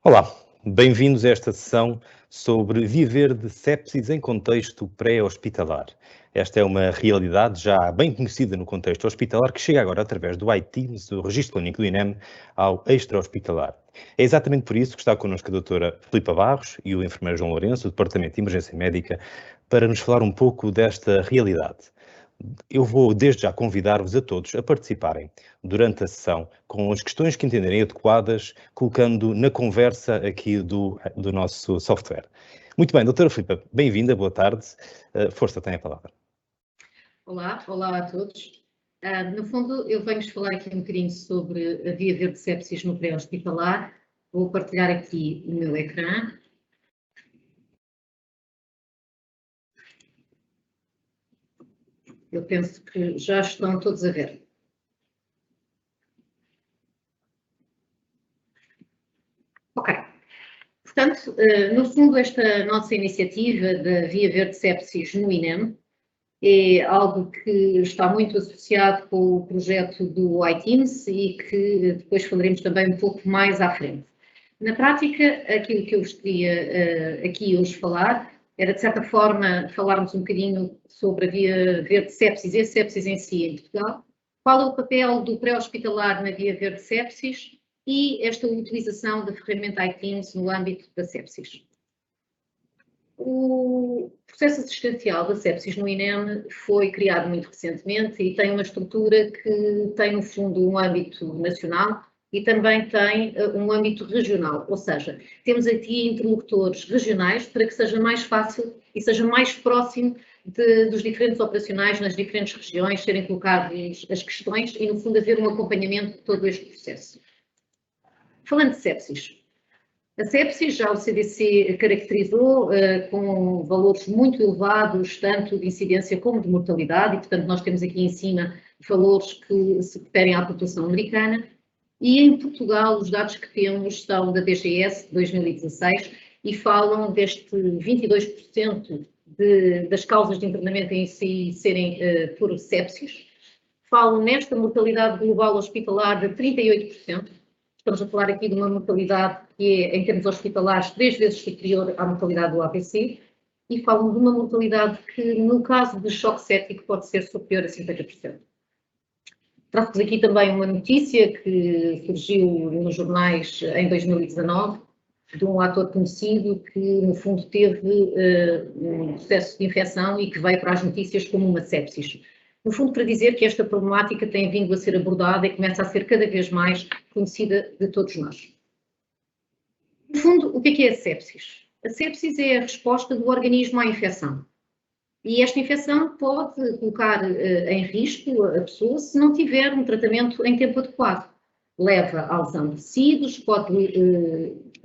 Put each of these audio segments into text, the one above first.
Olá, bem-vindos a esta sessão sobre viver de sepsis em contexto pré-hospitalar. Esta é uma realidade já bem conhecida no contexto hospitalar que chega agora através do ITIMS, do Registro Clínico do INEM, ao extra-hospitalar. É exatamente por isso que está connosco a doutora Filipa Barros e o enfermeiro João Lourenço, do Departamento de Emergência Médica, para nos falar um pouco desta realidade. Eu vou desde já convidar-vos a todos a participarem durante a sessão com as questões que entenderem adequadas, colocando na conversa aqui do nosso software. Muito bem, doutora Filipa, bem-vinda, boa tarde. Força, tem a palavra. Olá a todos. No fundo, eu venho-vos falar aqui um bocadinho sobre a via verde de sepsis no pré-hospitalar. Vou partilhar aqui o meu ecrã. Eu penso que já estão todos a ver. Ok. Portanto, no fundo, esta nossa iniciativa da via verde de sepsis no INEM é algo que está muito associado com o projeto do ITIMS e que depois falaremos também um pouco mais à frente. Na prática, aquilo que eu vos queria aqui hoje falar era, de certa forma, falarmos um bocadinho sobre a via verde sepsis e a sepsis em si em Portugal, qual é o papel do pré-hospitalar na via verde sepsis e esta utilização da ferramenta ITIMS no âmbito da sepsis. O processo assistencial da sepsis no INEM foi criado muito recentemente e tem uma estrutura que tem, no fundo, um âmbito nacional e também tem um âmbito regional, ou seja, temos aqui interlocutores regionais para que seja mais fácil e seja mais próximo dos diferentes operacionais nas diferentes regiões, serem colocadas as questões e, no fundo, haver um acompanhamento de todo este processo. Falando de sepsis, a sepsis já o CDC caracterizou com valores muito elevados, tanto de incidência como de mortalidade, e portanto nós temos aqui em cima valores que se referem à população americana, e em Portugal os dados que temos são da DGS de 2016 e falam deste 22% das causas de internamento em si serem por sepsis, falam nesta mortalidade global hospitalar de 38%, estamos a falar aqui de uma mortalidade que é, em termos hospitalares, 3 vezes superior à mortalidade do AVC, e falam de uma mortalidade que, no caso de choque séptico, pode ser superior a 50%. Trago-vos aqui também uma notícia que surgiu nos jornais em 2019, de um ator conhecido que, no fundo, teve um processo de infecção e que veio para as notícias como uma sepsis. No fundo, para dizer que esta problemática tem vindo a ser abordada e começa a ser cada vez mais conhecida de todos nós. No fundo, o que é a sepsis? A sepsis é a resposta do organismo à infecção. E esta infecção pode colocar em risco a pessoa se não tiver um tratamento em tempo adequado. Leva à lesão de tecidos, pode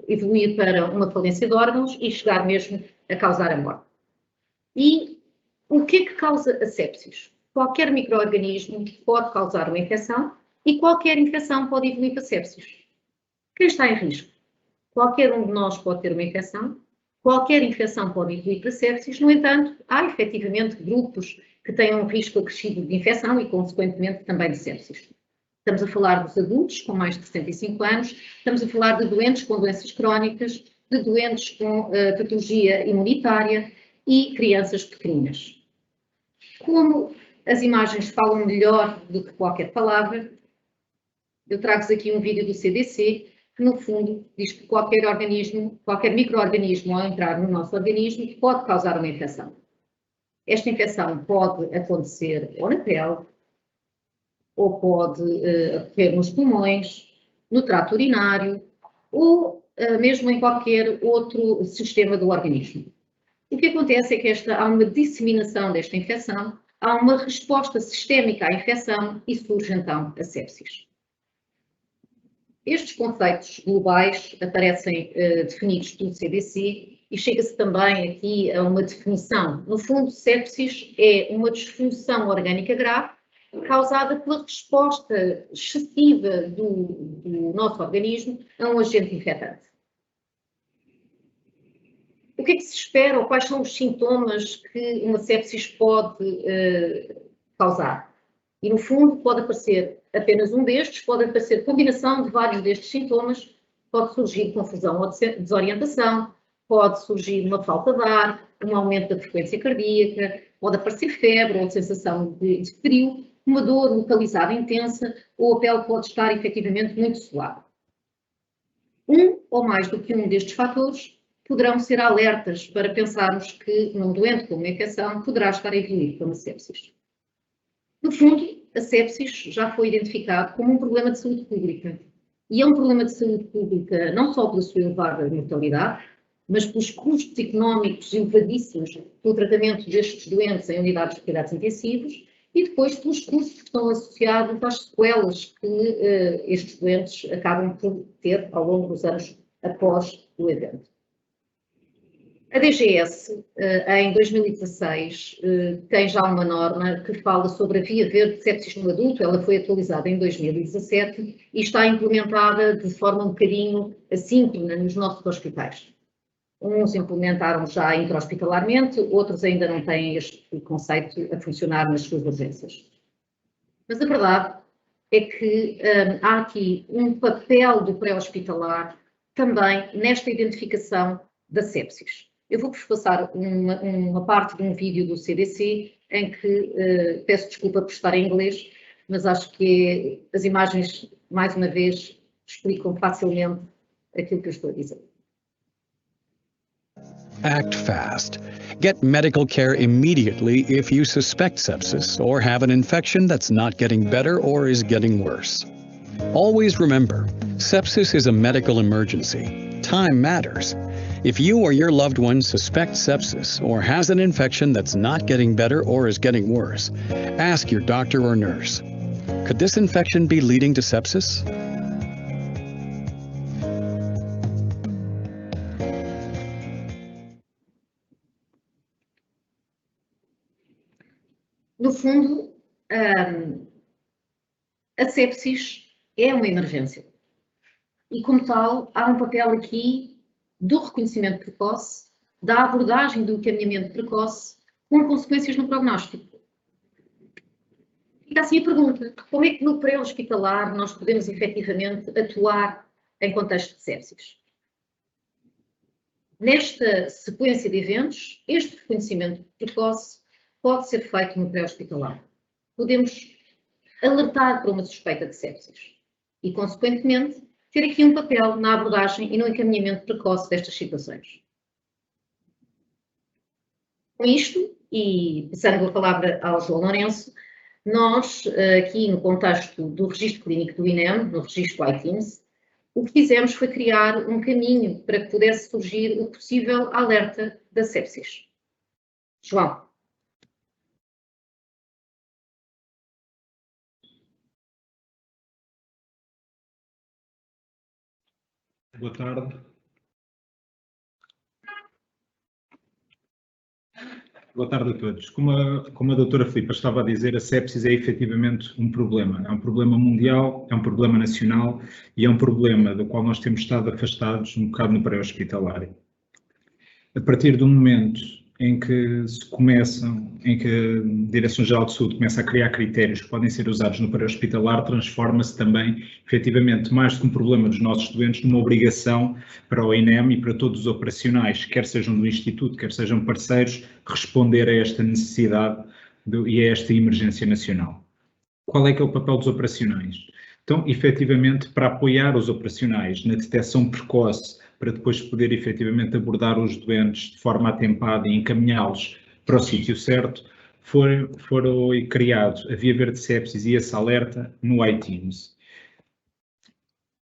evoluir para uma falência de órgãos e chegar mesmo a causar a morte. E o que é que causa a sepsis? Qualquer micro-organismo pode causar uma infecção e qualquer infecção pode evoluir para sepsis. Quem está em risco? Qualquer um de nós pode ter uma infecção, qualquer infecção pode evoluir para sepsis, no entanto, há efetivamente grupos que têm um risco acrescido de infecção e, consequentemente, também de sepsis. Estamos a falar dos adultos com mais de 65 anos, estamos a falar de doentes com doenças crónicas, de doentes com patologia imunitária e crianças pequeninas. Como as imagens falam melhor do que qualquer palavra, eu trago-vos aqui um vídeo do CDC que, no fundo, diz que qualquer organismo, qualquer micro-organismo ao entrar no nosso organismo pode causar uma infecção. Esta infecção pode acontecer ou na pele, ou pode ocorrer nos pulmões, no trato urinário, ou mesmo em qualquer outro sistema do organismo. O que acontece é que há uma disseminação desta infecção, há uma resposta sistémica à infecção e surge então a sepsis. Estes conceitos globais aparecem definidos pelo CDC e chega-se também aqui a uma definição. No fundo, sepsis é uma disfunção orgânica grave causada pela resposta excessiva do nosso organismo a um agente infectante. O que é que se espera ou quais são os sintomas que uma sepsis pode causar? E, no fundo, pode aparecer apenas um destes, pode aparecer combinação de vários destes sintomas, pode surgir confusão ou desorientação, pode surgir uma falta de ar, um aumento da frequência cardíaca, pode aparecer febre ou sensação de frio, uma dor localizada intensa, ou a pele pode estar efetivamente muito suada. Um ou mais do que um destes fatores poderão ser alertas para pensarmos que um doente com uma infecção poderá estar a evoluir para uma sepsis. No fundo, a sepsis já foi identificado como um problema de saúde pública. E é um problema de saúde pública não só pela sua elevada mortalidade, mas pelos custos económicos elevadíssimos pelo tratamento destes doentes em unidades de cuidados intensivos e depois pelos custos que estão associados às sequelas que estes doentes acabam por ter ao longo dos anos após o evento. A DGS, em 2016, tem já uma norma que fala sobre a via verde de sepsis no adulto. Ela foi atualizada em 2017 e está implementada de forma um bocadinho assíncrona nos nossos hospitais. Uns implementaram já intra-hospitalarmente, outros ainda não têm este conceito a funcionar nas suas urgências. Mas a verdade é que há aqui um papel do pré-hospitalar também nesta identificação da sepsis. Eu vou-vos passar uma parte de um vídeo do CDC em que peço desculpa por estar em inglês, mas acho que as imagens, mais uma vez, explicam facilmente aquilo que eu estou a dizer. Act fast. Get medical care immediately if you suspect sepsis or have an infection that's not getting better or is getting worse. Always remember, sepsis is a medical emergency. Time matters. If you or your loved one suspect sepsis or has an infection that's not getting better or is getting worse, ask your doctor or nurse. Could this infection be leading to sepsis? No fundo, a sepsis é uma emergência. E, como tal, há um papel aqui do reconhecimento precoce, da abordagem do encaminhamento precoce, com consequências no prognóstico. Fica assim a pergunta: como é que no pré-hospitalar nós podemos efetivamente atuar em contexto de sepsis? Nesta sequência de eventos, este reconhecimento precoce pode ser feito no pré-hospitalar. Podemos alertar para uma suspeita de sepsis e, consequentemente, ter aqui um papel na abordagem e no encaminhamento precoce destas situações. Com isto, e passando a palavra ao João Lourenço, nós, aqui no contexto do registro clínico do INEM, no registro iTeams, o que fizemos foi criar um caminho para que pudesse surgir o possível alerta da sepsis. João. Boa tarde. Boa tarde a todos. Como a doutora Filipa estava a dizer, a sepsis é efetivamente um problema. É um problema mundial, é um problema nacional e é um problema do qual nós temos estado afastados um bocado no pré-hospitalário. A partir do momento em que a Direção-Geral de Saúde começa a criar critérios que podem ser usados no pré-hospitalar, transforma-se também, efetivamente, mais do que um problema dos nossos doentes, numa obrigação para o INEM e para todos os operacionais, quer sejam do Instituto, quer sejam parceiros, responder a esta necessidade e a esta emergência nacional. Qual é que é o papel dos operacionais? Então, efetivamente, para apoiar os operacionais na detecção precoce, para depois poder efetivamente abordar os doentes de forma atempada e encaminhá-los para o sítio certo, foram criados a Via Verde de Sepsis e esse alerta no iTeams.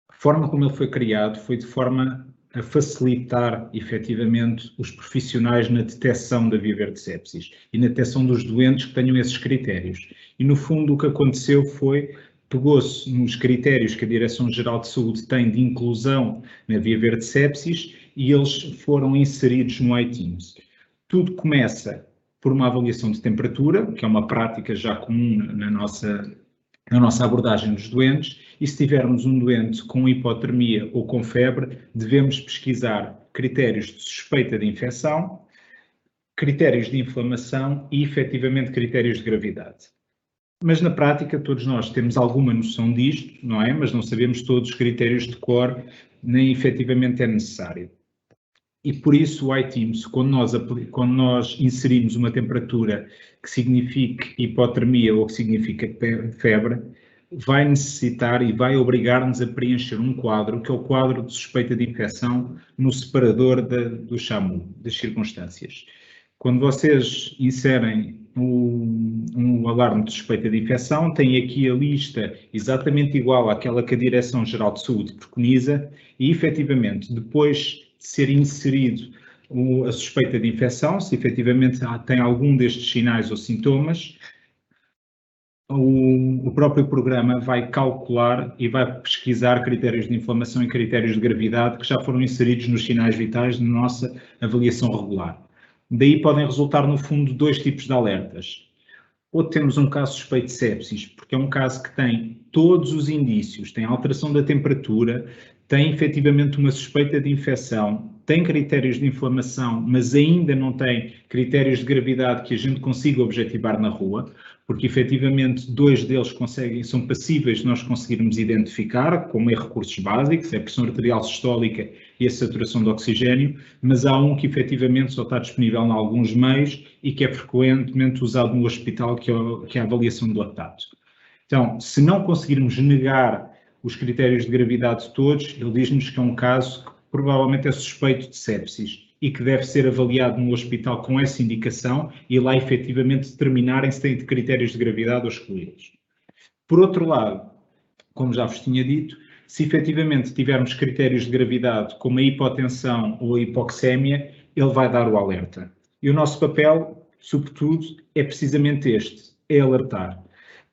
A forma como ele foi criado foi de forma a facilitar efetivamente os profissionais na detecção da Via Verde de Sepsis e na detecção dos doentes que tenham esses critérios. E no fundo o que aconteceu foi pegou-se nos critérios que a Direção-Geral de Saúde tem de inclusão na Via Verde de Sepsis e eles foram inseridos no iTeams. Tudo começa por uma avaliação de temperatura, que é uma prática já comum na nossa abordagem dos doentes, e se tivermos um doente com hipotermia ou com febre, devemos pesquisar critérios de suspeita de infecção, critérios de inflamação e, efetivamente, critérios de gravidade. Mas na prática todos nós temos alguma noção disto, não é? Mas não sabemos todos os critérios de cor nem efetivamente é necessário. E por isso o iTeams, quando nós inserimos uma temperatura que signifique hipotermia ou que significa febre, vai necessitar e vai obrigar-nos a preencher um quadro, que é o quadro de suspeita de infecção, no separador do SAMU, das circunstâncias. Quando vocês inserem um alarme de suspeita de infecção, tem aqui a lista exatamente igual àquela que a Direção-Geral de Saúde preconiza e, efetivamente, depois de ser inserido a suspeita de infecção, se efetivamente tem algum destes sinais ou sintomas, o próprio programa vai calcular e vai pesquisar critérios de inflamação e critérios de gravidade que já foram inseridos nos sinais vitais na nossa avaliação regular. Daí podem resultar, no fundo, dois tipos de alertas. Ou temos um caso suspeito de sepsis, porque é um caso que tem todos os indícios, tem alteração da temperatura, tem efetivamente uma suspeita de infecção, tem critérios de inflamação, mas ainda não tem critérios de gravidade que a gente consiga objetivar na rua, porque efetivamente dois deles são passíveis de nós conseguirmos identificar, como recursos básicos, a pressão arterial sistólica e a saturação de oxigênio, mas há um que efetivamente só está disponível em alguns meios e que é frequentemente usado no hospital, que é a avaliação do lactato. Então, se não conseguirmos negar os critérios de gravidade todos, ele diz-nos que é um caso que provavelmente é suspeito de sepsis e que deve ser avaliado no hospital com essa indicação e lá efetivamente determinarem se tem critérios de gravidade ou excluídos. Por outro lado, como já vos tinha dito, se efetivamente tivermos critérios de gravidade como a hipotensão ou a hipoxémia, ele vai dar o alerta. E o nosso papel, sobretudo, é precisamente este, é alertar.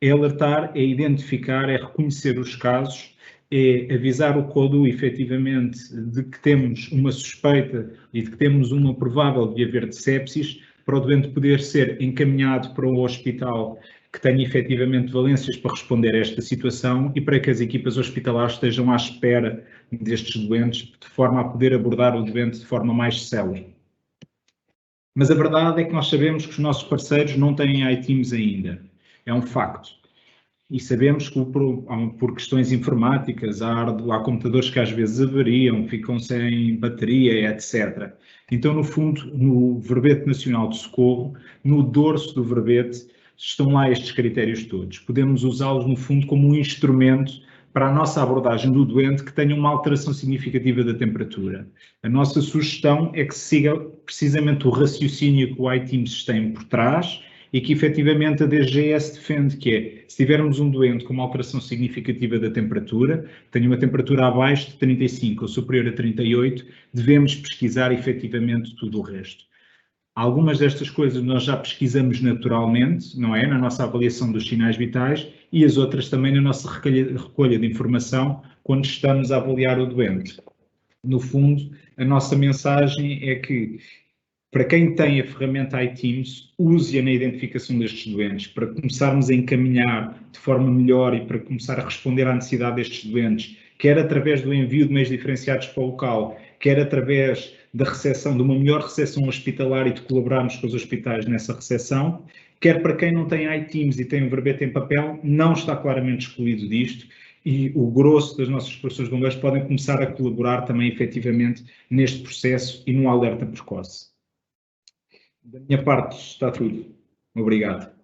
É alertar, é identificar, é reconhecer os casos, é avisar o CODU, efetivamente, de que temos uma suspeita e de que temos uma provável de haver de sepsis, para o doente poder ser encaminhado para um hospital que tenha efetivamente valências para responder a esta situação e para que as equipas hospitalares estejam à espera destes doentes, de forma a poder abordar o doente de forma mais célere. Mas a verdade é que nós sabemos que os nossos parceiros não têm iTeams ainda. É um facto. E sabemos que por questões informáticas há computadores que às vezes avariam, ficam sem bateria, etc. Então, no fundo, no Verbete Nacional de Socorro, no dorso do verbete, estão lá estes critérios todos. Podemos usá-los, no fundo, como um instrumento para a nossa abordagem do doente que tenha uma alteração significativa da temperatura. A nossa sugestão é que se siga precisamente o raciocínio que o iTeams tem por trás e que efetivamente a DGS defende, que é, se tivermos um doente com uma alteração significativa da temperatura, tenha uma temperatura abaixo de 35 ou superior a 38, devemos pesquisar efetivamente tudo o resto. Algumas destas coisas nós já pesquisamos naturalmente, não é? Na nossa avaliação dos sinais vitais e as outras também na nossa recolha de informação quando estamos a avaliar o doente. No fundo, a nossa mensagem é que, para quem tem a ferramenta iTeams, use-a na identificação destes doentes, para começarmos a encaminhar de forma melhor e para começar a responder à necessidade destes doentes, quer através do envio de meios diferenciados para o local, quer através da recepção, de uma melhor recepção hospitalar e de colaborarmos com os hospitais nessa recepção, quer para quem não tem iTeams e tem um verbete em papel, não está claramente excluído disto e o grosso das nossas professores de bombeiros podem começar a colaborar também efetivamente neste processo e no alerta precoce. Da minha parte está tudo. Obrigado.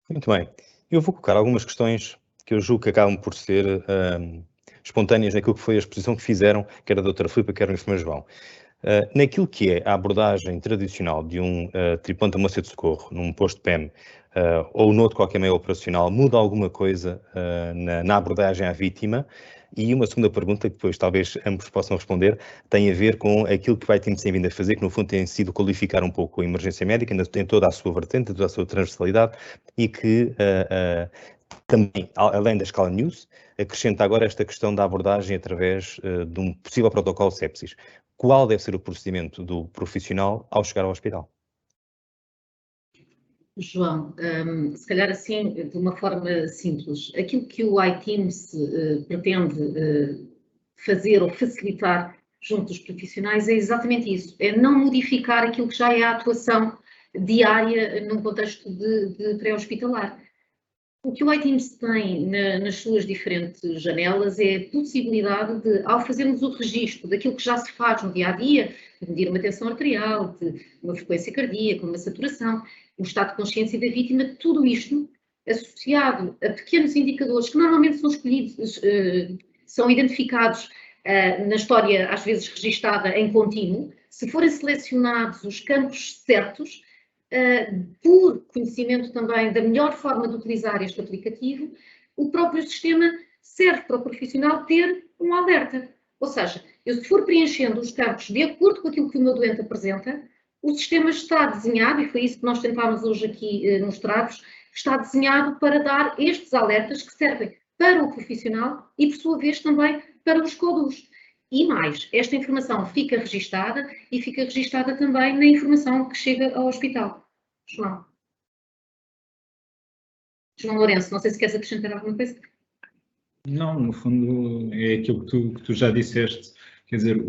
Muito bem. Eu vou colocar algumas questões que eu julgo que acabam por ser espontâneas naquilo que foi a exposição que fizeram, quer a doutora Filipa, quer o enfermeiro João. Naquilo que é a abordagem tradicional de um tripulante da ambulância de socorro num posto PEM ou noutro qualquer meio operacional, muda alguma coisa na abordagem à vítima? E uma segunda pergunta, que depois talvez ambos possam responder, tem a ver com aquilo que vai ter vindo a fazer, que no fundo tem sido qualificar um pouco a emergência médica, em toda a sua vertente, em toda a sua transversalidade, e que também, além da escala News, acrescenta agora esta questão da abordagem através de um possível protocolo sepsis. Qual deve ser o procedimento do profissional ao chegar ao hospital? João, se calhar assim, de uma forma simples, aquilo que o iTeams pretende fazer ou facilitar junto dos profissionais é exatamente isso, é não modificar aquilo que já é a atuação diária num contexto de pré-hospitalar. O que o iTeams tem nas suas diferentes janelas é a possibilidade de, ao fazermos o registro daquilo que já se faz no dia-a-dia, de medir uma tensão arterial, de uma frequência cardíaca, uma saturação, o estado de consciência da vítima, tudo isto associado a pequenos indicadores que normalmente são escolhidos, são identificados na história, às vezes registada em contínuo, se forem selecionados os campos certos, por conhecimento também da melhor forma de utilizar este aplicativo, o próprio sistema serve para o profissional ter um alerta. Ou seja, eu se for preenchendo os campos de acordo com aquilo que o meu doente apresenta, o sistema está desenhado, e foi isso que nós tentámos hoje aqui mostrar-vos, está desenhado para dar estes alertas que servem para o profissional e, por sua vez, também para os coadus. E mais, esta informação fica registada e fica registada também na informação que chega ao hospital. João Lourenço, não sei se queres acrescentar alguma coisa. Não, no fundo é aquilo que tu já disseste, quer dizer,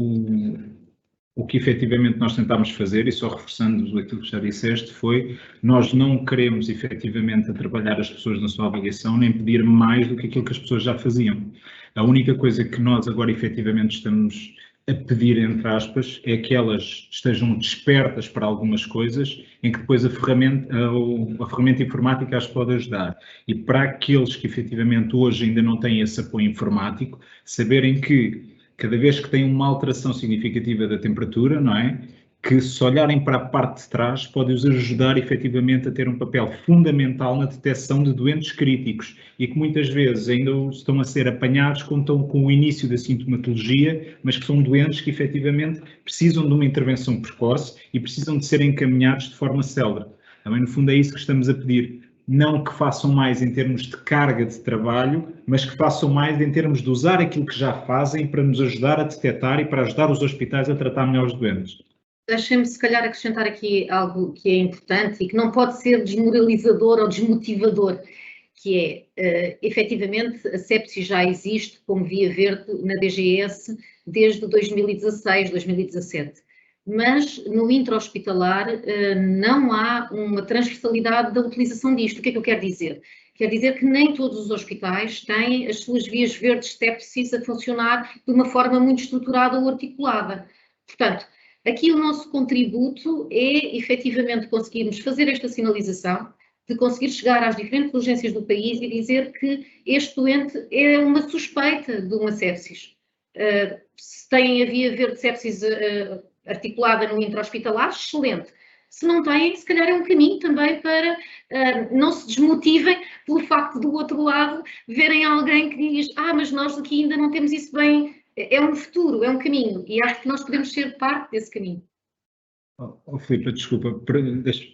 o que efetivamente nós tentámos fazer, e só reforçando aquilo que já disseste, foi nós não queremos efetivamente trabalhar as pessoas na sua avaliação, nem pedir mais do que aquilo que as pessoas já faziam. A única coisa que nós agora efetivamente estamos a pedir, entre aspas, é que elas estejam despertas para algumas coisas em que depois a ferramenta informática as pode ajudar. E para aqueles que efetivamente hoje ainda não têm esse apoio informático, saberem que cada vez que têm uma alteração significativa da temperatura, não é? Que se olharem para a parte de trás pode-os ajudar efetivamente a ter um papel fundamental na detecção de doentes críticos e que muitas vezes ainda estão a ser apanhados quando estão com o início da sintomatologia, mas que são doentes que efetivamente precisam de uma intervenção precoce e precisam de serem encaminhados de forma célere. Também no fundo é isso que estamos a pedir. Não que façam mais em termos de carga de trabalho, mas que façam mais em termos de usar aquilo que já fazem para nos ajudar a detectar e para ajudar os hospitais a tratar melhor os doentes. Deixem-me, se calhar, acrescentar aqui algo que é importante e que não pode ser desmoralizador ou desmotivador, que é, efetivamente, a sepsis já existe como via verde na DGS desde 2016, 2017. Mas no intra-hospitalar não há uma transversalidade da utilização disto. O que é que eu quero dizer? Quer dizer que nem todos os hospitais têm as suas vias verdes sepsis a funcionar de uma forma muito estruturada ou articulada. Portanto, aqui o nosso contributo é, efetivamente, conseguirmos fazer esta sinalização, de conseguir chegar às diferentes urgências do país e dizer que este doente é uma suspeita de uma sepsis. Se tem a via verde sepsis articulada no intra-hospitalar, excelente. Se não têm, se calhar é um caminho também para não se desmotivem pelo facto do outro lado verem alguém que diz mas nós aqui ainda não temos isso bem. É um futuro, é um caminho, e acho que nós podemos ser parte desse caminho. Filipe, desculpa,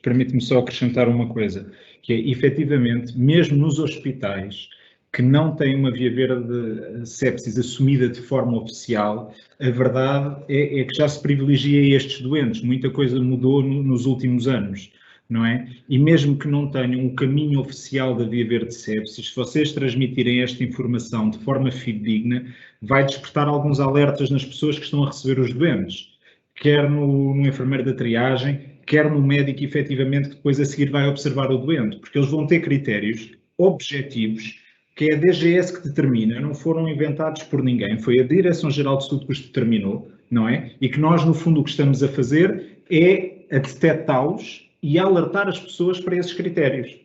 permite-me só acrescentar uma coisa, que é, efetivamente, mesmo nos hospitais que não têm uma via verde sepsis assumida de forma oficial, a verdade é que já se privilegia estes doentes, muita coisa mudou nos últimos anos, não é? E mesmo que não tenham um caminho oficial da via verde sepsis, se vocês transmitirem esta informação de forma fidedigna, vai despertar alguns alertas nas pessoas que estão a receber os doentes, quer no enfermeiro da triagem, quer no médico efetivamente que depois a seguir vai observar o doente, porque eles vão ter critérios objetivos que é a DGS que determina, não foram inventados por ninguém, foi a Direção-Geral de Saúde que os determinou, não é? E que nós, no fundo, o que estamos a fazer é a detectá-los e a alertar as pessoas para esses critérios.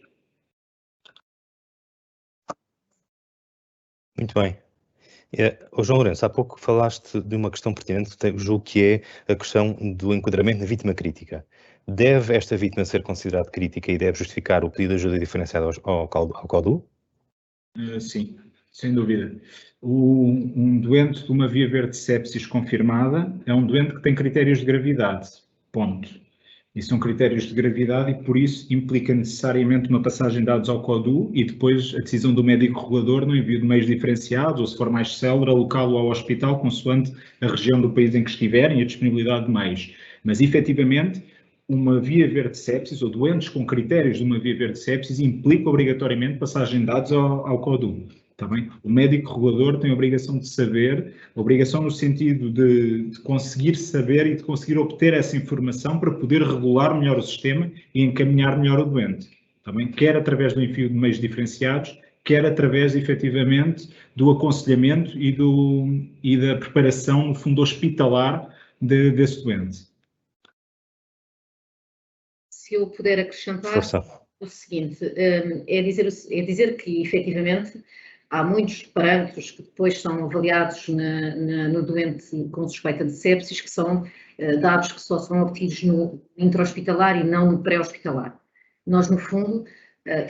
Muito bem. João Lourenço, há pouco falaste de uma questão pertinente, julgo que é a questão do enquadramento na vítima crítica. Deve esta vítima ser considerada crítica e deve justificar o pedido de ajuda diferenciada ao CODU? Sim, sem dúvida. Um doente de uma via verde sepsis confirmada é um doente que tem critérios de gravidade, ponto. E são critérios de gravidade e, por isso, implica necessariamente uma passagem de dados ao CODU e depois a decisão do médico regulador no envio de meios diferenciados ou, se for mais célere, alocá-lo ao hospital consoante a região do país em que estiverem e a disponibilidade de meios. Mas, efetivamente, uma via verde sepsis ou doentes com critérios de uma via verde sepsis implica obrigatoriamente passagem de dados ao CODU. Está bem? O médico regulador tem a obrigação de saber, obrigação no sentido de conseguir saber e de conseguir obter essa informação para poder regular melhor o sistema e encaminhar melhor o doente. Está bem? Quer através do envio de meios diferenciados, quer através, efetivamente, do aconselhamento e da preparação, no fundo, hospitalar desse doente. Se eu puder acrescentar Força. o seguinte, é dizer que, efetivamente, há muitos parâmetros que depois são avaliados no doente com suspeita de sepsis, que são dados que só são obtidos no intra-hospitalar e não no pré-hospitalar. Nós, no fundo,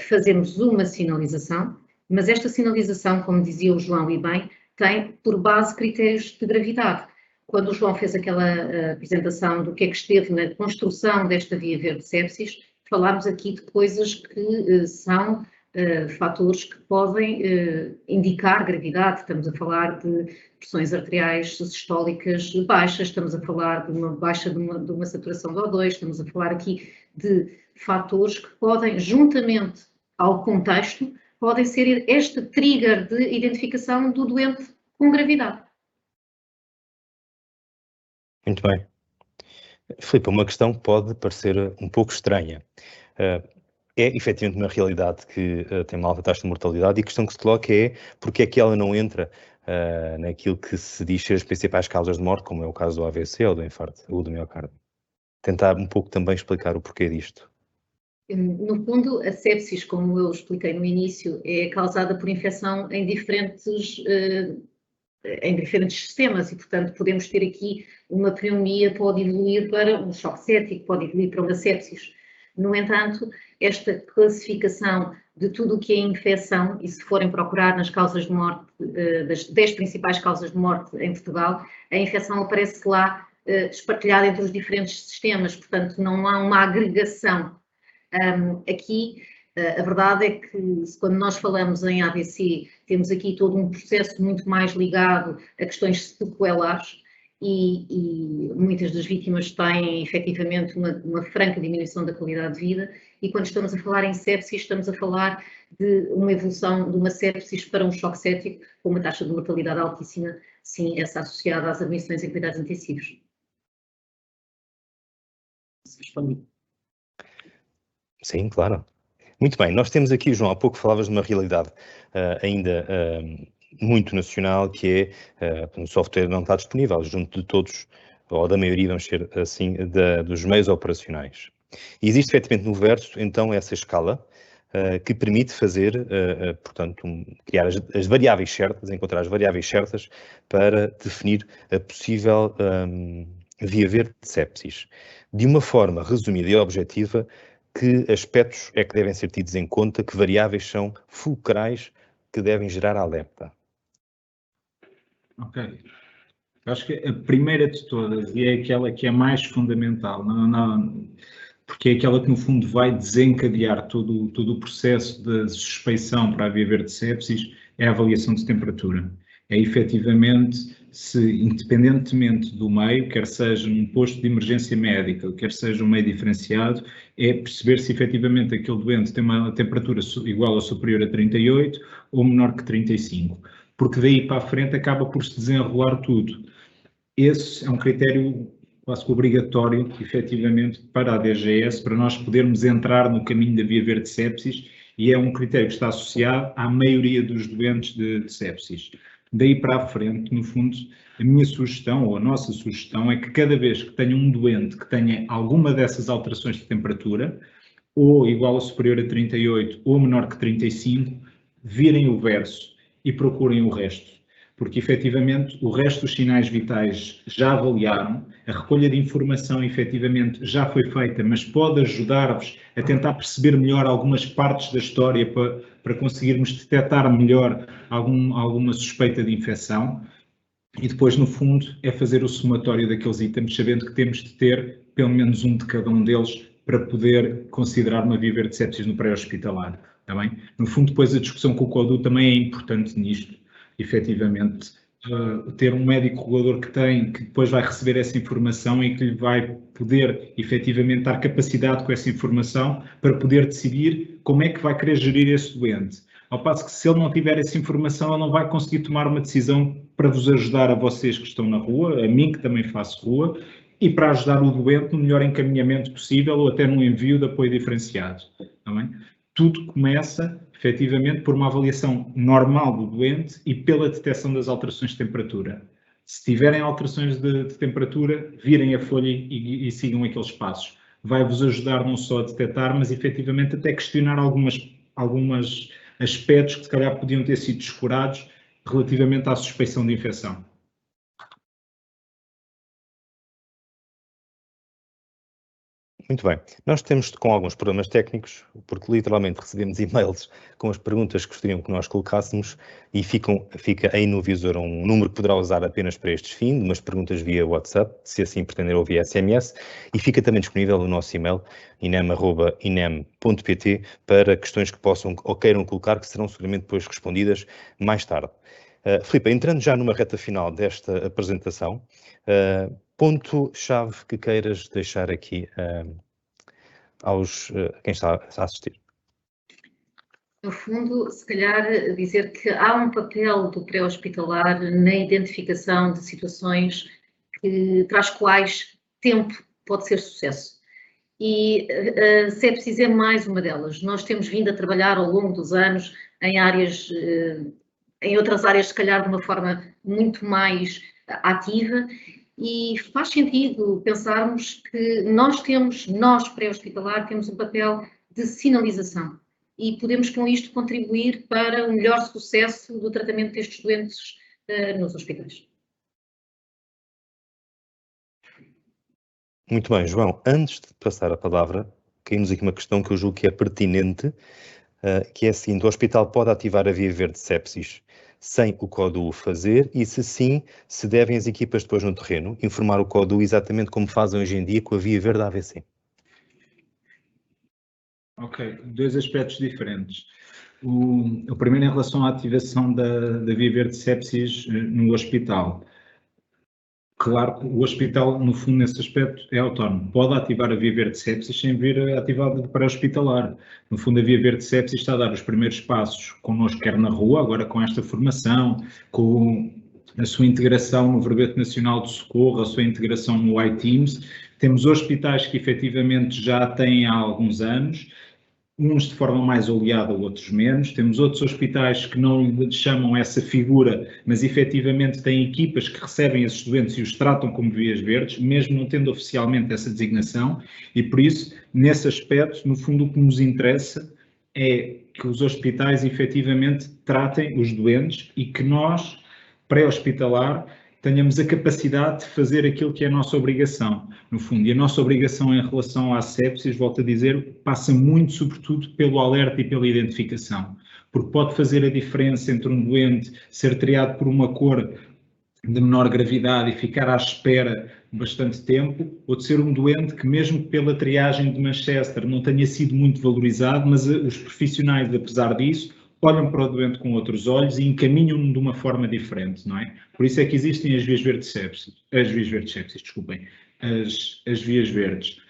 fazemos uma sinalização, mas esta sinalização, como dizia o João e bem, tem por base critérios de gravidade. Quando o João fez aquela apresentação do que é que esteve na construção desta via verde sepsis, falámos aqui de coisas que são fatores que podem indicar gravidade. Estamos a falar de pressões arteriais sistólicas baixas, estamos a falar de uma baixa de uma saturação de O2, estamos a falar aqui de fatores que podem, juntamente ao contexto, podem ser este trigger de identificação do doente com gravidade. Muito bem. Filipe, uma questão que pode parecer um pouco estranha. É efetivamente uma realidade que tem uma alta taxa de mortalidade e a questão que se coloca é porque é que ela não entra naquilo que se diz ser as principais causas de morte, como é o caso do AVC ou do infarto ou do miocárdio. Tentar um pouco também explicar o porquê disto. No fundo, a sepsis, como eu expliquei no início, é causada por infecção em diferentes sistemas e, portanto, podemos ter aqui uma pneumonia, pode evoluir para um choque séptico, pode evoluir para uma sepsis. No entanto, esta classificação de tudo o que é infecção, e se forem procurar nas causas de morte, das 10 principais causas de morte em Portugal, a infecção aparece lá espartilhada entre os diferentes sistemas, portanto, não há uma agregação. Aqui, a verdade é que quando nós falamos em AVC, temos aqui todo um processo muito mais ligado a questões sequelares e muitas das vítimas têm efetivamente uma franca diminuição da qualidade de vida e quando estamos a falar em sepsis, estamos a falar de uma evolução de uma sepsis para um choque séptico com uma taxa de mortalidade altíssima, sim, essa associada às admissões em cuidados intensivos. Respondi. Sim, claro. Muito bem, nós temos aqui, João, há pouco falavas de uma realidade ainda muito nacional, que é o software não está disponível junto de todos, ou da maioria, vamos ser assim, dos meios operacionais. E existe efetivamente no verso, então, essa escala que permite fazer, portanto, criar as variáveis certas, encontrar as variáveis certas para definir a possível via verde de sepsis. De uma forma resumida e objetiva, que aspectos é que devem ser tidos em conta, que variáveis são fulcrais que devem gerar alerta? Ok. Acho que a primeira de todas, e é aquela que é mais fundamental, porque é aquela que no fundo vai desencadear todo o processo de suspeição para a via verde de sepsis, é a avaliação de temperatura. É efetivamente se, independentemente do meio, quer seja num posto de emergência médica, quer seja um meio diferenciado, é perceber se efetivamente aquele doente tem uma temperatura igual ou superior a 38 ou menor que 35, porque daí para a frente acaba por se desenrolar tudo. Esse é um critério quase que obrigatório, efetivamente, para a DGS, para nós podermos entrar no caminho da via verde de sepsis, e é um critério que está associado à maioria dos doentes de sepsis. Daí para a frente, no fundo, a minha sugestão, ou a nossa sugestão, é que cada vez que tenha um doente que tenha alguma dessas alterações de temperatura, ou igual ou superior a 38, ou menor que 35, virem o verso e procurem o resto. Porque, efetivamente, o resto dos sinais vitais já avaliaram, a recolha de informação, efetivamente, já foi feita, mas pode ajudar-vos a tentar perceber melhor algumas partes da história para conseguirmos detectar melhor alguma suspeita de infecção. E depois, no fundo, é fazer o somatório daqueles itens, sabendo que temos de ter pelo menos um de cada um deles para poder considerar uma via verde de sepsis no pré-hospitalar. Está bem? No fundo, depois a discussão com o CODU também é importante nisto. Efetivamente, ter um médico regulador que depois vai receber essa informação e que lhe vai poder, efetivamente, dar capacidade com essa informação para poder decidir como é que vai querer gerir esse doente. Ao passo que se ele não tiver essa informação, ele não vai conseguir tomar uma decisão para vos ajudar a vocês que estão na rua, a mim que também faço rua, e para ajudar o doente no melhor encaminhamento possível ou até no envio de apoio diferenciado. Tá bem? Tudo começa, efetivamente, por uma avaliação normal do doente e pela detecção das alterações de temperatura. Se tiverem alterações de temperatura, virem a folha e sigam aqueles passos. Vai-vos ajudar não só a detectar, mas efetivamente até questionar algumas aspectos que se calhar podiam ter sido descurados relativamente à suspeição de infecção. Muito bem. Nós temos com alguns problemas técnicos, porque literalmente recebemos e-mails com as perguntas que gostariam que nós colocássemos e fica aí no visor um número que poderá usar apenas para estes fins, umas perguntas via WhatsApp, se assim pretender, ou via SMS, e fica também disponível no nosso e-mail, inem@inem.pt, para questões que possam ou queiram colocar, que serão seguramente depois respondidas mais tarde. Filipe, entrando já numa reta final desta apresentação, ponto-chave que queiras deixar aqui quem está a assistir? No fundo, se calhar dizer que há um papel do pré-hospitalar na identificação de situações para as quais tempo pode ser sucesso. E a sepsis é mais uma delas. Nós temos vindo a trabalhar ao longo dos anos em outras áreas, se calhar de uma forma muito mais ativa, e faz sentido pensarmos que nós pré-hospitalar, temos um papel de sinalização e podemos com isto contribuir para o melhor sucesso do tratamento destes doentes nos hospitais. Muito bem, João. Antes de passar a palavra, caiu-nos aqui uma questão que eu julgo que é pertinente, que é a seguinte: o hospital pode ativar a via verde de sepsis sem o CODU fazer, e se sim, se devem as equipas depois no terreno informar o CODU exatamente como fazem hoje em dia com a via verde AVC? Ok, dois aspectos diferentes. O primeiro em relação à ativação da via verde de sepsis no hospital. Claro que o hospital, no fundo, nesse aspecto, é autónomo. Pode ativar a via verde de sepsis sem vir ativada para hospitalar. No fundo, a via verde de sepsis está a dar os primeiros passos connosco, quer na rua, agora com esta formação, com a sua integração no Verbete Nacional de Socorro, a sua integração no iTeams. Temos hospitais que efetivamente já têm há alguns anos, uns de forma mais oleada, outros menos. Temos outros hospitais que não lhe chamam essa figura, mas efetivamente têm equipas que recebem esses doentes e os tratam como vias verdes, mesmo não tendo oficialmente essa designação, e por isso, nesse aspecto, no fundo, o que nos interessa é que os hospitais efetivamente tratem os doentes e que nós, pré-hospitalar, tenhamos a capacidade de fazer aquilo que é a nossa obrigação, no fundo. E a nossa obrigação em relação à sepsis, volto a dizer, passa muito, sobretudo, pelo alerta e pela identificação, porque pode fazer a diferença entre um doente ser triado por uma cor de menor gravidade e ficar à espera bastante tempo, ou de ser um doente que, mesmo pela triagem de Manchester, não tenha sido muito valorizado, mas os profissionais, apesar disso, olham para o doente com outros olhos e encaminham-no de uma forma diferente, não é? Por isso é que existem as vias verdes sepsis, as vias verdes.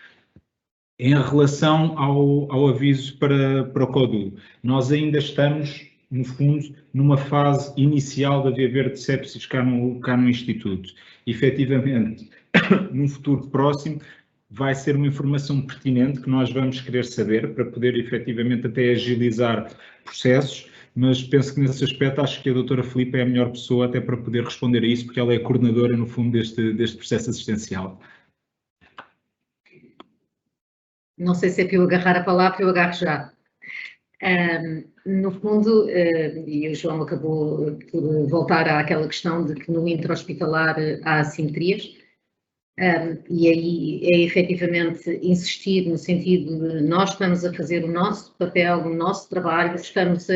Em relação ao aviso para o CODU, nós ainda estamos, no fundo, numa fase inicial da via verde sepsis cá no Instituto. Efetivamente, num futuro próximo, vai ser uma informação pertinente que nós vamos querer saber para poder efetivamente até agilizar processos, mas penso que nesse aspecto acho que a doutora Filipe é a melhor pessoa até para poder responder a isso, porque ela é a coordenadora, no fundo, deste processo assistencial. Não sei se é para eu agarrar a palavra, eu agarro já. No fundo, e o João acabou por voltar àquela questão de que no intra-hospitalar há assimetrias, e aí é efetivamente insistir no sentido de nós estamos a fazer o nosso papel, o nosso trabalho, estamos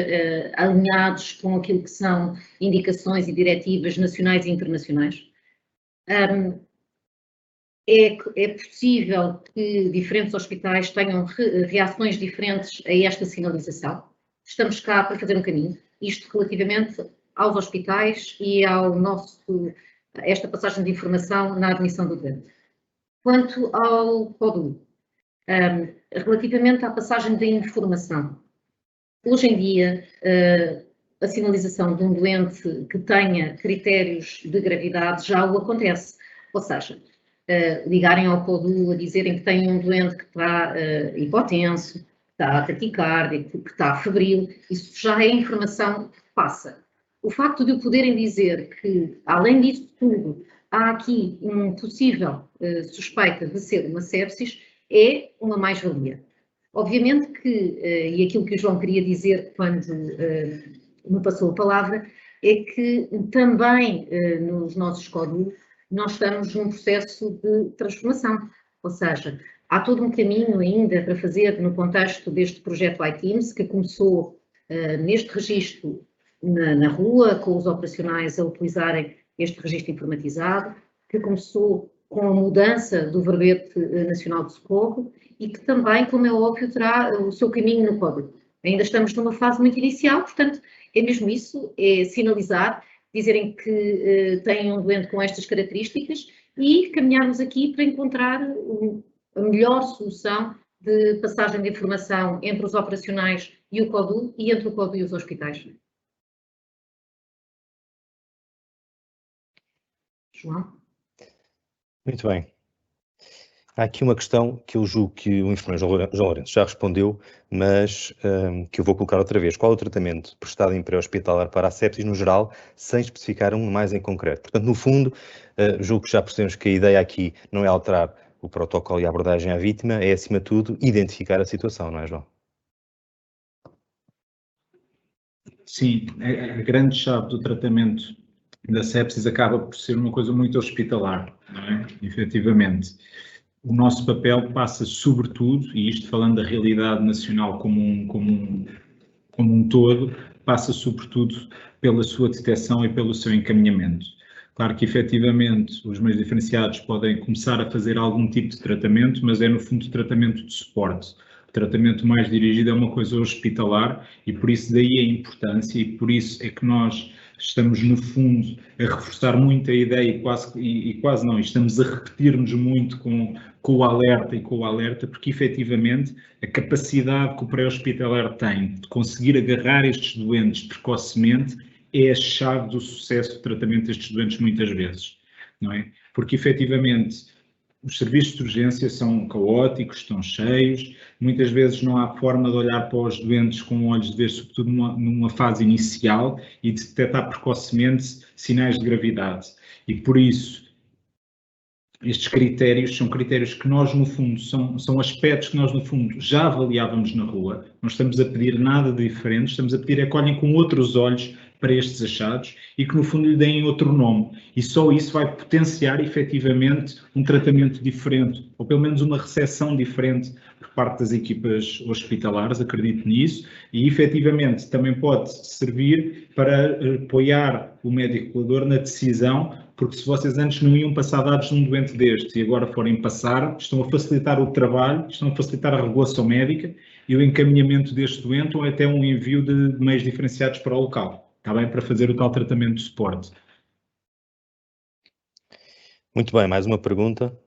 alinhados com aquilo que são indicações e diretivas nacionais e internacionais. É possível que diferentes hospitais tenham reações diferentes a esta sinalização. Estamos cá para fazer um caminho, isto relativamente aos hospitais e esta passagem de informação na admissão do doente. Quanto ao CODU, relativamente à passagem da informação, Hoje em dia, a sinalização de um doente que tenha critérios de gravidade já o acontece. Ou seja, ligarem ao CODU a dizerem que têm um doente que está hipotenso, que está taquicárdico, que está febril, isso já é informação que passa. O facto de o poderem dizer que, além disso tudo, há aqui um possível suspeita de ser uma sepsis, é uma mais-valia. Obviamente que, e aquilo que o João queria dizer quando me passou a palavra, é que também nos nossos CODU nós estamos num processo de transformação, ou seja, há todo um caminho ainda para fazer no contexto deste projeto iTeams, que começou neste registro na rua, com os operacionais a utilizarem este registro informatizado, que começou com a mudança do verbete nacional de socorro e que também, como é óbvio, terá o seu caminho no código. Ainda estamos numa fase muito inicial, portanto, é mesmo isso, é sinalizar, dizerem que têm um doente com estas características e caminharmos aqui para encontrar a melhor solução de passagem de informação entre os operacionais e o CODU e entre o CODU e os hospitais. João? Muito bem. Há aqui uma questão que eu julgo que o enfermeiro João Lourenço já respondeu, mas que eu vou colocar outra vez. Qual é o tratamento prestado em pré-hospitalar para a sepsis no geral, sem especificar um mais em concreto? Portanto, no fundo, julgo que já percebemos que a ideia aqui não é alterar o protocolo e a abordagem à vítima, é, acima de tudo, identificar a situação, não é, João? Sim, a grande chave do tratamento da sepsis acaba por ser uma coisa muito hospitalar, não é? Efetivamente. O nosso papel passa sobretudo, e isto falando da realidade nacional como um todo, passa sobretudo pela sua detecção e pelo seu encaminhamento. Claro que efetivamente os meios diferenciados podem começar a fazer algum tipo de tratamento, mas é no fundo tratamento de suporte. O tratamento mais dirigido é uma coisa hospitalar e por isso daí a importância e por isso é que nós estamos, no fundo, a reforçar muito a ideia e quase não, estamos a repetir-nos muito com o alerta, porque efetivamente a capacidade que o pré-hospitalar tem de conseguir agarrar estes doentes precocemente é a chave do sucesso do tratamento destes doentes muitas vezes, não é? Porque efetivamente os serviços de urgência são caóticos, estão cheios, muitas vezes não há forma de olhar para os doentes com olhos de ver, sobretudo numa fase inicial, e de detectar precocemente sinais de gravidade. E por isso, estes critérios são critérios que nós, no fundo, são aspectos que nós, no fundo, já avaliávamos na rua. Não estamos a pedir nada de diferente, estamos a pedir que olhem com outros olhos para estes achados e que, no fundo, lhe deem outro nome. E só isso vai potenciar, efetivamente, um tratamento diferente, ou pelo menos uma recepção diferente por parte das equipas hospitalares, acredito nisso, e, efetivamente, também pode servir para apoiar o médico regulador na decisão, porque se vocês antes não iam passar dados de um doente destes e agora forem passar, estão a facilitar o trabalho, estão a facilitar a regulação médica e o encaminhamento deste doente ou até um envio de meios diferenciados para o local, está bem? Para fazer o tal tratamento de suporte. Muito bem, mais uma pergunta.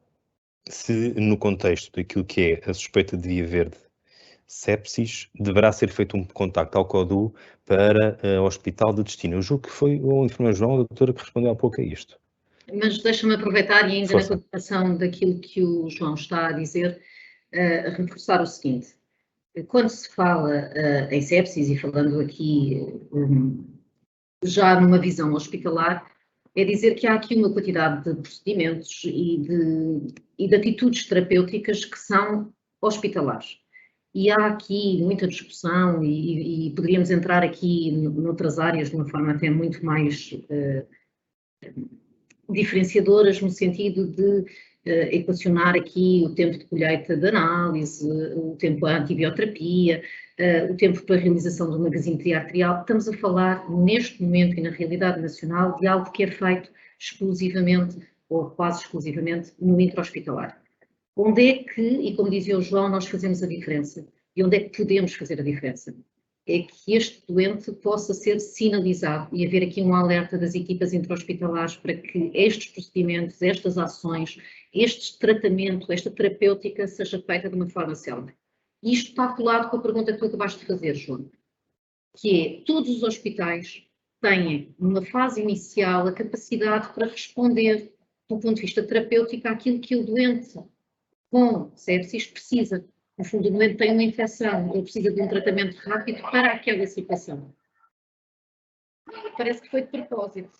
Se no contexto daquilo que é a suspeita de via verde sepsis, deverá ser feito um contacto ao CODU para o hospital de destino. Eu julgo que foi o enfermeiro João, a doutora, que respondeu há pouco a isto. Mas deixa-me aproveitar e ainda na continuação daquilo que o João está a dizer, reforçar o seguinte. Quando se fala em sepsis, e falando aqui já numa visão hospitalar, é dizer que há aqui uma quantidade de procedimentos e de atitudes terapêuticas que são hospitalares. E há aqui muita discussão e poderíamos entrar aqui noutras áreas de uma forma até muito mais diferenciadoras, no sentido de equacionar aqui o tempo de colheita de análise, o tempo à antibioterapia, o tempo para a realização de uma gasometria arterial. Estamos a falar, neste momento e na realidade nacional, de algo que é feito exclusivamente, ou quase exclusivamente, no intra-hospitalar. Onde é que, e como dizia o João, nós fazemos a diferença? E onde é que podemos fazer a diferença? É que este doente possa ser sinalizado e haver aqui um alerta das equipas intra-hospitalares para que estes procedimentos, estas ações, este tratamento, esta terapêutica seja feita de uma forma célere. Isto está colado com a pergunta que tu acabaste de fazer, João. que é todos os hospitais têm, numa fase inicial, a capacidade para responder, do ponto de vista terapêutico, àquilo que o doente com sepsis precisa. No fundo, o doente tem uma infecção, ele precisa de um tratamento rápido para aquela situação. Parece que foi de propósito.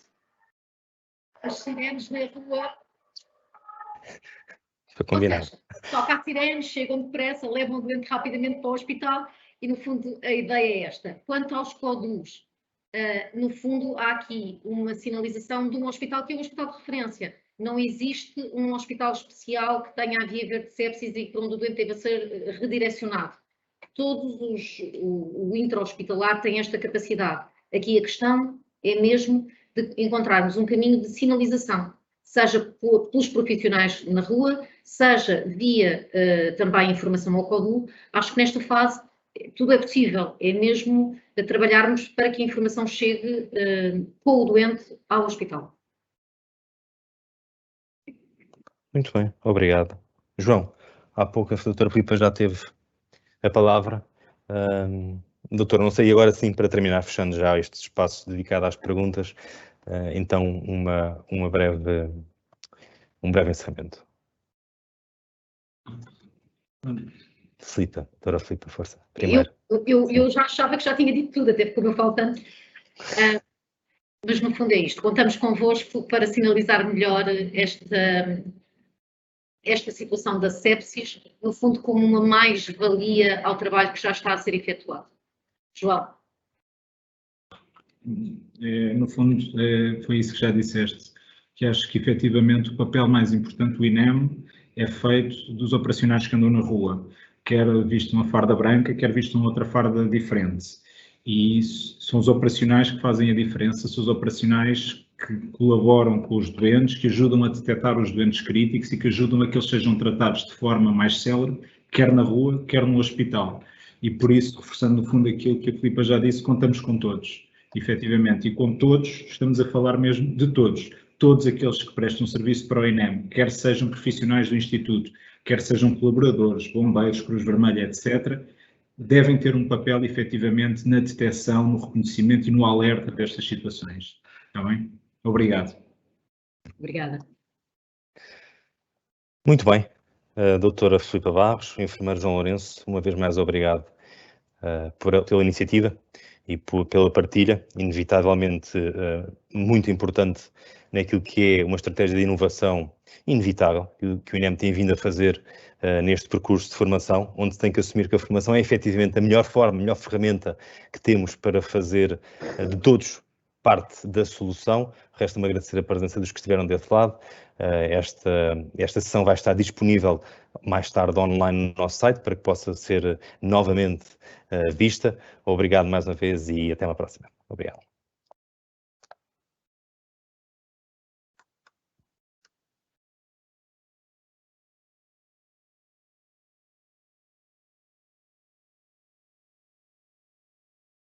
As sirenes na rua... Foi combinado. Toca a sirene, chegam depressa, levam o doente rapidamente para o hospital e, no fundo, a ideia é esta. Quanto aos CODUs, no fundo, há aqui uma sinalização de um hospital que é um hospital de referência. Não existe um hospital especial que tenha a via verde de sepsis e para onde o doente deva ser redirecionado. O intra-hospitalar tem esta capacidade. Aqui a questão é mesmo de encontrarmos um caminho de sinalização, seja pelos profissionais na rua, seja via também informação ao CODU. Acho que nesta fase tudo é possível, é mesmo trabalharmos para que a informação chegue com o doente ao hospital. Muito bem, obrigado. João, há pouco a doutora Filipa já teve a palavra. Doutor, não sei, agora sim, para terminar, fechando já este espaço dedicado às perguntas, então um breve encerramento. Filipa, doutora Filipa, força. Primeiro. Eu já achava que já tinha dito tudo, até porque eu falo tanto. Mas no fundo é isto, contamos convosco para sinalizar melhor esta situação da sepsis, no fundo como uma mais-valia ao trabalho que já está a ser efetuado. João. No fundo, foi isso que já disseste, que acho que efetivamente o papel mais importante do INEM é feito dos operacionais que andam na rua, quer visto uma farda branca, quer visto uma outra farda diferente. E isso são os operacionais que fazem a diferença, são os operacionais que colaboram com os doentes, que ajudam a detectar os doentes críticos e que ajudam a que eles sejam tratados de forma mais célere, quer na rua, quer no hospital. E por isso, reforçando no fundo aquilo que a Filipa já disse, contamos com todos, efetivamente. E com todos, estamos a falar mesmo de todos. Todos aqueles que prestam serviço para o INEM, quer sejam profissionais do Instituto, quer sejam colaboradores, bombeiros, Cruz Vermelha, etc., devem ter um papel, efetivamente, na detecção, no reconhecimento e no alerta destas situações. Está bem? Obrigado. Obrigada. Muito bem. Doutora Filipa Barros, enfermeiro João Lourenço, uma vez mais obrigado pela iniciativa e pela partilha, inevitavelmente muito importante naquilo que é uma estratégia de inovação inevitável que o INEM tem vindo a fazer neste percurso de formação, onde se tem que assumir que a formação é efetivamente a melhor forma, a melhor ferramenta que temos para fazer de todos parte da solução. Resta-me agradecer a presença dos que estiveram desse lado. Esta sessão vai estar disponível mais tarde online no nosso site para que possa ser novamente vista. Obrigado mais uma vez e até uma próxima. Obrigado.